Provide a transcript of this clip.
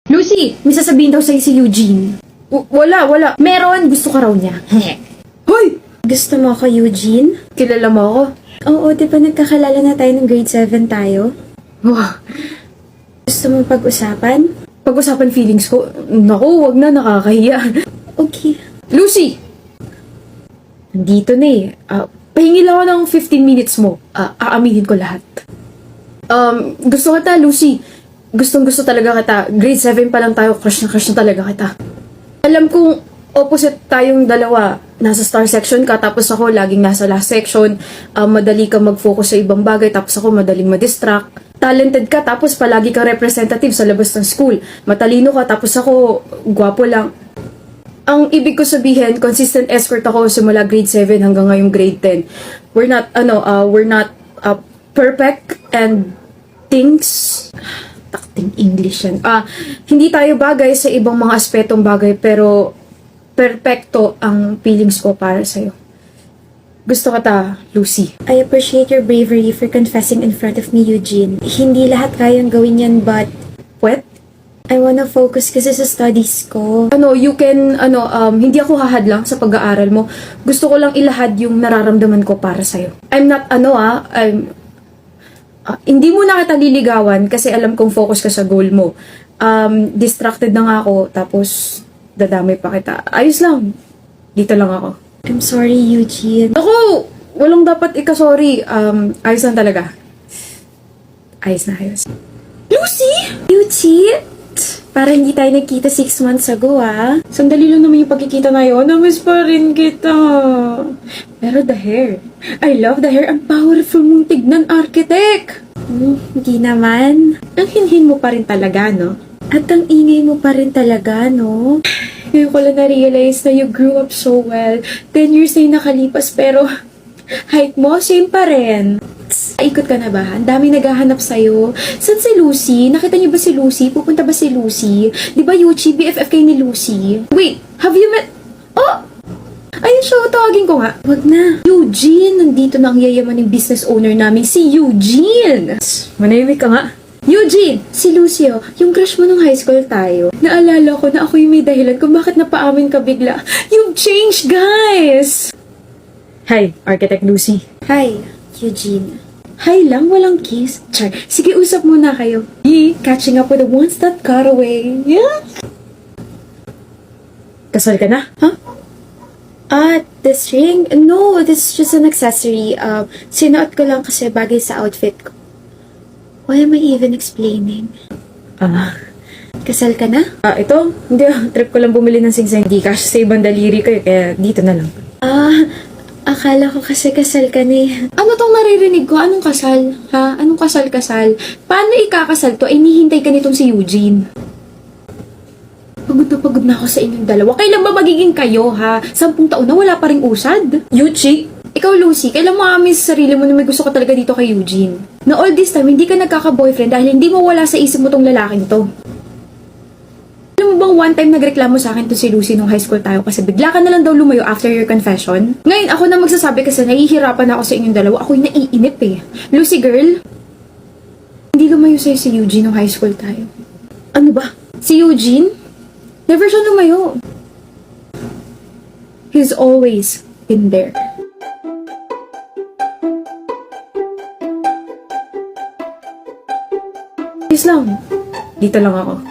Lucy, may sasabihin daw sa'yo si Eugene. Wala. Meron, gusto ka raw niya. Hoy! Gusto mo ako, Eugene? Kilala mo ako? Oo, di ba nagkakalala na tayo ng grade 7 tayo? Wow. Gusto mong pag-usapan? Pag-usapan feelings ko, naku, wag na, nakakahiya. Okay. Lucy! Nandito na eh. Pahingi lang ako ng 15 minutes mo. Aaminin ko lahat. Gusto kita, Lucy. Gustong-gusto talaga kita. Grade 7 pa lang tayo, crush na talaga kita. Alam kong opposite tayong dalawa. Nasa star section ka, tapos ako laging nasa last section. Madali ka mag-focus sa ibang bagay, tapos ako madaling ma-distract. Talented ka, tapos palagi kang representative sa labas ng school. Matalino ka, tapos ako gwapo lang. Ang ibig ko sabihin, consistent escort ako simula grade 7 hanggang ngayong grade 10. We're not perfect and things... Takting English yan. Hindi tayo bagay sa ibang mga aspetong bagay, pero perpekto ang feelings ko para sa'yo. Gusto kita, Lucy. I appreciate your bravery for confessing in front of me, Eugene. Hindi lahat kayang gawin yan, but What? I wanna focus kasi sa studies ko. Hindi ako hahadlang sa pag-aaral mo. Gusto ko lang ilahad yung nararamdaman ko para sa'yo. Hindi mo na kita liligawan kasi alam kong focus ka sa goal mo. Distracted na nga ako, tapos dadamay pa kita. Ayos lang. Dito lang ako. I'm sorry, Eugene. Ako! Walang dapat ika-sorry. Ayos lang talaga. Ayos na ayos. Lucy! Eugene! Para hindi tayo nagkita 6 months ago, ah. Sandali lang naman yung pagkikita na yun. Namiss pa rin kita. Pero the hair. I love the hair. Ang powerful mong tignan, architect. Hindi naman. Ang hinhin mo pa rin talaga, no? At ang ingay mo pa rin talaga, no? Ngayon ko lang na-realize na you grew up so well. 10 years na yung nakalipas, pero height mo, same pa rin. Ikot ka na ba? Ang daming naghahanap sa'yo. Saan si Lucy? Nakita niyo ba si Lucy? Pupunta ba si Lucy? Di ba Yuchi, BFF kayo ni Lucy? Wait, have you met... Oh! Ayun siya, tawagin ko nga. Wag na. Eugene, nandito na ang yayaman ng business owner namin, si Eugene. Manahimik ka nga. Eugene, si Lucio, yung crush mo nung high school tayo. Naalala ko na ako yung may dahilan kung bakit napaamin ka bigla. You've changed, guys! Hi, Architect Lucy. Hi, Eugene. Hi lang, walang kiss. Char, sige, usap muna kayo. Catching up with the ones that got away. Yeah. Kasal ka na? Huh? This ring? No, this is just an accessory. Sinuot ko lang kasi bagay sa outfit ko. Why am I even explaining? Kasal ka na? Ito, hindi, trip ko lang bumili ng singseng Gcash sa ibang daliri ko, kaya dito na lang. Akala ko kasi kasal ka ni. Ano tong naririnig ko? Anong kasal? Ha? Anong kasal-kasal? Paano ikakasal to? Ay, nihintay ka nitong si Eugene. Pagod na ako sa inyong dalawa. Kailan ba magiging kayo, ha? 10 taon na wala pa ring usad. Yuchi! Ikaw, Lucy, kailan mo amin sa sarili mo na may gusto ka talaga dito kay Eugene? Na all this time, hindi ka nagkaka-boyfriend dahil hindi mo wala sa isip mo tong lalaking to. Alam mo bang one time nagreklamo sa akin to si Lucy nung high school tayo kasi bigla ka na lang daw lumayo after your confession? Ngayon, ako na magsasabi kasi nahihirapan ako sa inyong dalawa. Ako'y naiinip eh. Lucy girl, hindi lumayo sa'yo si Eugene nung high school tayo. Ano ba? Si Eugene? Never siya lumayo. He's always been there. Please lang. Dito lang ako.